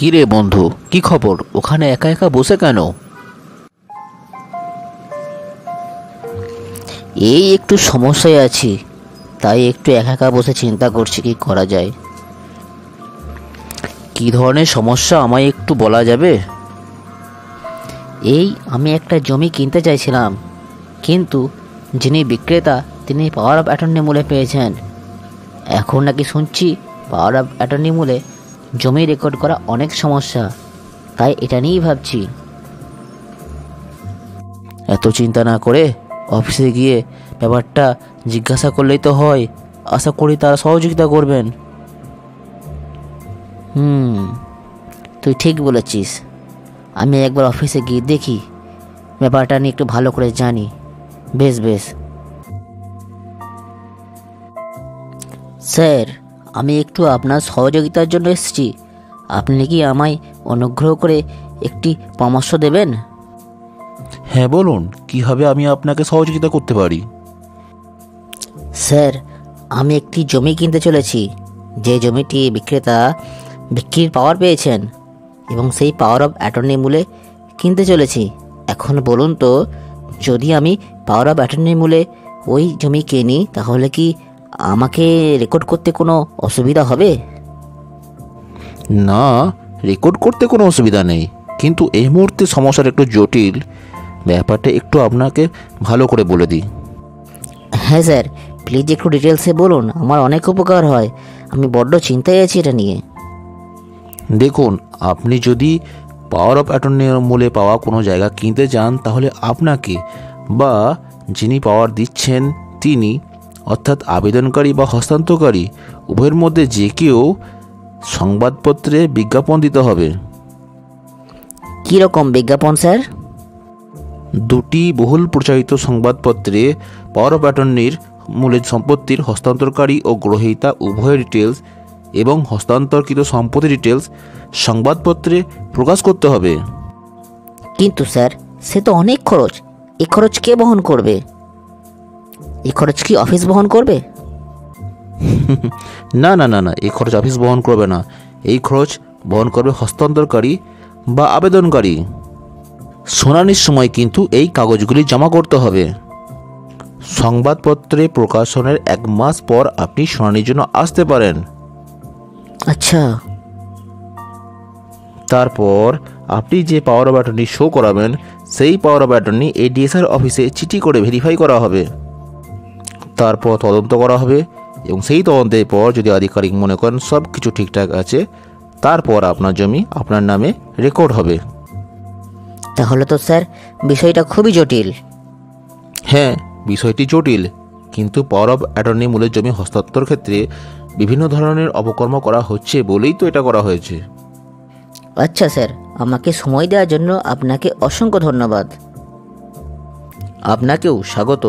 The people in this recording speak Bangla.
কি রে বন্ধু, কি খবর? ওখানে একা একা বসে কেন? এই একটু সমস্যায় আছি, তাই একটু একা একা বসে চিন্তা করছি কি করা যায়। কি ধরনের সমস্যা আমায় একটু বলা যাবে? এই আমি একটা জমি কিনতে চাইছিলাম, কিন্তু যিনি বিক্রেতা তিনি পাওয়ার অফ অ্যাটর্নি মূলে পেয়েছেন। এখন নাকি শুনছি পাওয়ার অফ অ্যাটর্নি মূলে জমি রেকর্ড করা অনেক সমস্যা, তাই এটা নিয়েই ভাবছি। এত চিন্তা না করে অফিসে গিয়ে ব্যাপারটা জিজ্ঞাসা করলেই তো হয়। আশা করি তারা সহযোগিতা করবেন। তুই ঠিক বলেছিস, আমি একবার অফিসে গিয়ে দেখি, ব্যাপারটা নিয়ে একটু ভালো করে জানি। বেশ বেশ স্যার, আমি একটু আপনার সহযোগিতার জন্য এসেছি। আপনি কি আমায় অনুগ্রহ করে একটি পরামর্শ দেবেন? হ্যাঁ বলুন, কিভাবে আমি আপনাকে সহযোগিতা করতে পারি? স্যার, আমি একটি জমি কিনতে চলেছি, যে জমিটি বিক্রেতা বিক্রির পাওয়ার পেয়েছেন এবং সেই পাওয়ার অফ অ্যাটর্নি মূলে কিনতে চলেছি। এখন বলুন তো, যদি আমি পাওয়ার অফ অ্যাটর্নি মূলে ওই জমি কিনি, তাহলে কি আমাকে রেকর্ড করতে কোনো অসুবিধা হবে? না, রেকর্ড করতে কোনো অসুবিধা নেই, কিন্তু এই মুহূর্তে সমস্যাটা একটু জটিল। ব্যাপারটা একটু আপনাকে ভালো করে বলে দিই। হ্যাঁ স্যার, প্লিজ একটু ডিটেলসে বলুন, আমার অনেক উপকার হয়। আমি বড্ড চিন্তায় আছি এটা নিয়ে। দেখুন, আপনি যদি পাওয়ার অফ অ্যাটর্নির মূলে পাওয়া কোনো জায়গা কিনতে চান, তাহলে আপনাকে বা যিনি পাওয়ার দিচ্ছেন তিনি, অর্থাৎ আবেদনকারী বা হস্তান্তরকারী, উভয়ের মধ্যে যে কেউ সংবাদপত্রে বিজ্ঞাপন দিতে হবে। কী রকম বিজ্ঞাপন স্যার? দুটি বহুল প্রচারিত সংবাদপত্রে পাওয়ার অফ অ্যাটর্নির মূলে সম্পত্তির হস্তান্তরকারী ও গ্রহীতা উভয়ের ডিটেলস এবং হস্তান্তরকৃত সম্পত্তি ডিটেলস সংবাদপত্রে প্রকাশ করতে হবে। কিন্তু স্যার, সে তো অনেক খরচ। এই খরচ কে বহন করবে? এই খরচ কি অফিস বহন করবে? না না না না, এই খরচ অফিস বহন করবে না। এই খরচ বহন করবে হস্তান্তরকারী বা আবেদনকারী। শুনানির সময় কিন্তু এই কাগজগুলি জমা করতে হবে। সংবাদপত্রে প্রকাশনের 1 মাস পর আপনি শুনানির জন্য আসতে পারেন। আচ্ছা, তারপর আপনি যে পাওয়ার অফ অ্যাটর্নি শো করাবেন, সেই পাওয়ার অফ অ্যাটর্নি এডিএসআর অফিসে চিঠি করে ভেরিফাই করা হবে। তারপর তদন্ত করা হবে এবং সেই তদন্তের পর যদি আধিকারিক মনে করেন সব কিছু ঠিকঠাক আছে, তারপর আপনার জমি আপনার নামে রেকর্ড হবে। তাহলে তো স্যার বিষয়টা খুবই জটিল। হ্যাঁ, বিষয়টি জটিল, কিন্তু পাওয়ার অফ অ্যাটর্নি মূলের জমি হস্তান্তর ক্ষেত্রে বিভিন্ন ধরনের অপকর্ম করা হচ্ছে বলেই তো এটা করা হয়েছে। আচ্ছা স্যার, আমাকে সময় দেওয়ার জন্য আপনাকে অসংখ্য ধন্যবাদ। আপনাকেও স্বাগত।